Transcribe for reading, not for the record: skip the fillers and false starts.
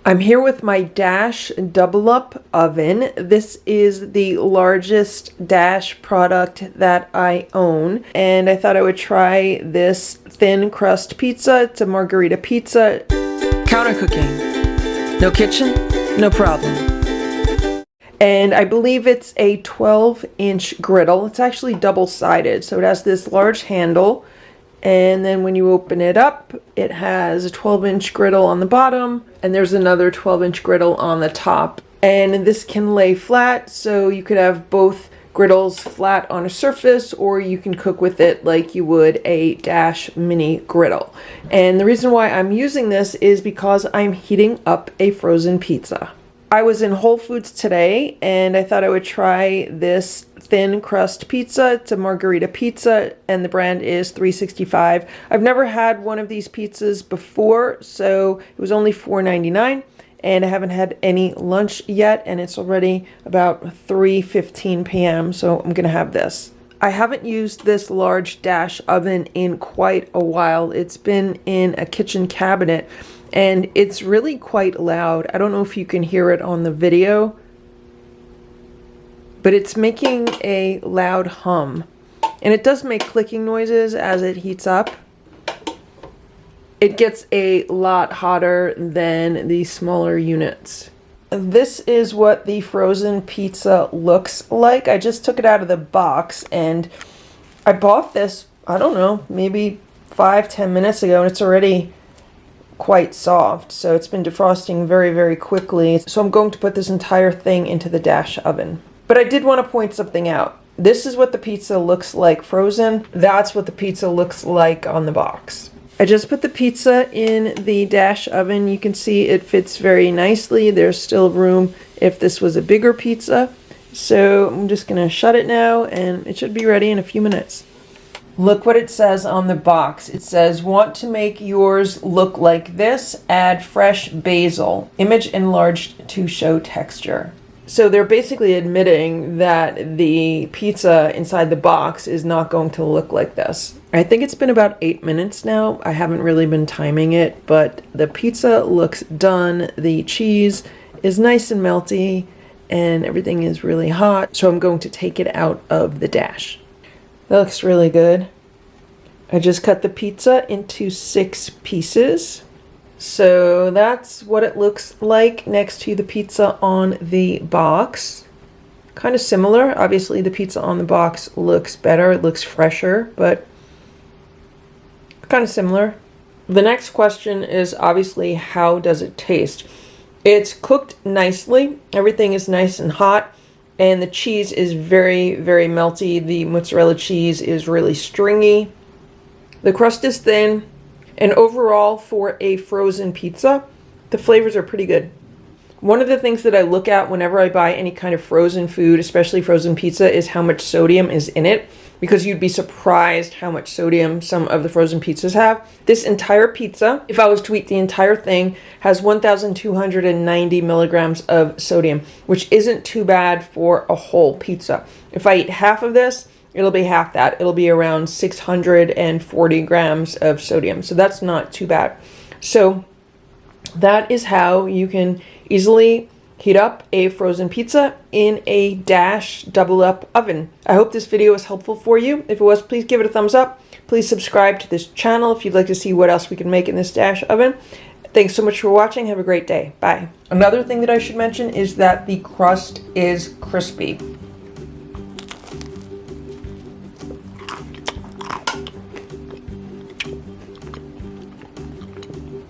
I'm here with my Dash double up oven. This is the largest Dash product that I own, and I thought I would try this thin crust pizza. It's a margarita pizza. Counter cooking. No kitchen, no problem. And I believe it's a 12-inch griddle. It's actually double-sided, so it has this large handle. And then when you open it up, it has a 12-inch griddle on the bottom, and there's another 12-inch griddle on the top. And this can lay flat, so you could have both griddles flat on a surface, or you can cook with it like you would a Dash mini griddle. And the reason why I'm using this is because I'm heating up a frozen pizza. I was in Whole Foods today, and I thought I would try this thin crust pizza. It's a margarita pizza, and the brand is 365. I've never had one of these pizzas before, so it was only $4.99, and I haven't had any lunch yet, and it's already about 3:15 p.m., so I'm gonna have this. I haven't used this large Dash oven in quite a while. It's been in a kitchen cabinet, and it's really quite loud. I don't know if you can hear it on the video, but it's making a loud hum. And it does make clicking noises as it heats up. It gets a lot hotter than the smaller units. This is what the frozen pizza looks like. I just took it out of the box, and I bought this, I don't know, maybe 5-10 minutes ago, and it's already quite soft. So it's been defrosting very, very quickly. So I'm going to put this entire thing into the Dash oven. But I did want to point something out. This is what the pizza looks like frozen. That's what the pizza looks like on the box. I just put the pizza in the Dash oven. You can see it fits very nicely. There's still room if this was a bigger pizza. So I'm just going to shut it now, and it should be ready in a few minutes. Look what it says on the box. It says, want to make yours look like this? Add fresh basil. Image enlarged to show texture. So they're basically admitting that the pizza inside the box is not going to look like this. I think it's been about 8 minutes now. I haven't really been timing it, but the pizza looks done. The cheese is nice and melty, and everything is really hot. So I'm going to take it out of the Dash. That looks really good. I just cut the pizza into 6 pieces. So that's what it looks like next to the pizza on the box. Kind of similar. Obviously the pizza on the box looks better. It looks fresher, but kind of similar. The next question is obviously, how does it taste? It's cooked nicely. Everything is nice and hot. And the cheese is very, very melty. The mozzarella cheese is really stringy. The crust is thin. And overall, for a frozen pizza, the flavors are pretty good. One of the things that I look at whenever I buy any kind of frozen food, especially frozen pizza, is how much sodium is in it. Because you'd be surprised how much sodium some of the frozen pizzas have. This entire pizza, if I was to eat the entire thing, has 1,290 milligrams of sodium, which isn't too bad for a whole pizza. If I eat half of this, it'll be half that. It'll be around 640 grams of sodium. So that's not too bad. So that is how you can easily heat up a frozen pizza in a Dash double up oven. I hope this video was helpful for you. If it was, please give it a thumbs up. Please subscribe to this channel if you'd like to see what else we can make in this Dash oven. Thanks so much for watching. Have a great day. Bye. Another thing that I should mention is that the crust is crispy.